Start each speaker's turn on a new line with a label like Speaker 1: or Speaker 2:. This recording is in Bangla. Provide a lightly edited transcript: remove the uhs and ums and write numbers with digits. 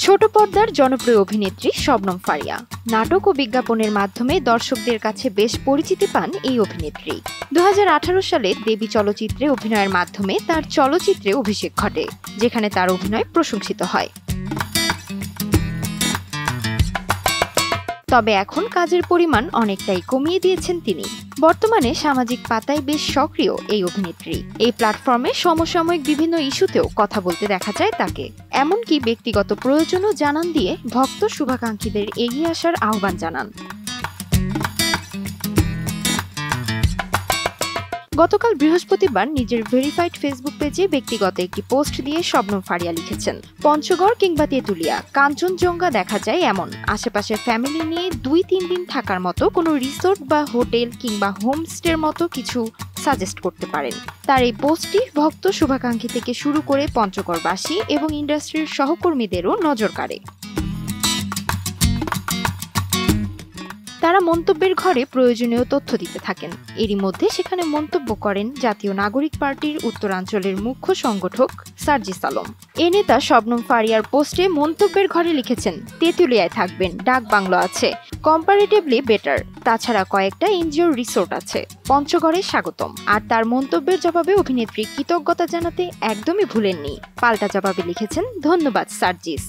Speaker 1: ছোট পর্দার জনপ্রিয় অভিনেত্রী শবনম ফারিয়া নাটক ও বিজ্ঞাপনের মাধ্যমে দর্শকদের কাছে বেশ পরিচিতি পান এই অভিনেত্রী। 2018 সালে দেবী চলচ্চিত্রে অভিনয়ের মাধ্যমে তার চলচ্চিত্রে অভিষেক ঘটে, যেখানে তার অভিনয় প্রশংসিত হয়। তবে এখন কাজের পরিমাণ অনেকটাই কমিয়ে দিয়েছেন তিনি। বর্তমানে সামাজিক পাতায় বেশ সক্রিয় এই অভিনেত্রী। এই প্ল্যাটফর্মে সমসাময়িক বিভিন্ন ইস্যুতেও কথা বলতে দেখা যায় তাকে। এমনকি ব্যক্তিগত প্রয়োজনও জানান দিয়ে ভক্ত শুভাকাঙ্ক্ষীদের এগিয়ে আসার আহ্বান জানান। গতকাল বৃহস্পতিবার নিজের ভেরিফাইড ফেসবুক পেজে ব্যক্তিগত একটি পোস্ট দিয়ে শবনম ফারিয়া লিখেছেন, পঞ্চগড় কিংবা তেঁতুলিয়া, কাঞ্চনজঙ্ঘা দেখা যায় এমন আশেপাশের ফ্যামিলি নিয়ে 2-3 দিন থাকার মতো কোনো রিসোর্ট বা হোটেল কিংবা হোমস্টের মতো কিছু সাজেস্ট করতে পারেন। তার এই পোস্টটি ভক্ত শুভাকাঙ্ক্ষী থেকে শুরু করে পঞ্চগড়বাসী এবং ইন্ডাস্ট্রির সহকর্মীদেরও নজর কাড়ে। তারা মন্তব্যের ঘরে প্রয়োজনীয় তথ্য দিতে থাকেন। এরই মধ্যে সেখানে মন্তব্য করেন জাতীয় নাগরিক পার্টির উত্তরাঞ্চলের মুখ্য সংগঠক সার্জিস আলম। এ নেতা শবনম ফারিয়ার পোস্টে মন্তব্যের ঘরে লিখেছেন, তেঁতুলিয়ায় থাকবেন, ডাক বাংলো আছে, কম্পারেটিভলি বেটার, তাছাড়া কয়েকটা এনজিওর রিসোর্ট আছে, পঞ্চগড়ে স্বাগতম। আর তার মন্তব্যের জবাবে অভিনেত্রী কৃতজ্ঞতা জানাতে একদমই ভুলেননি। পাল্টা জবাবে লিখেছেন, ধন্যবাদ সার্জিস।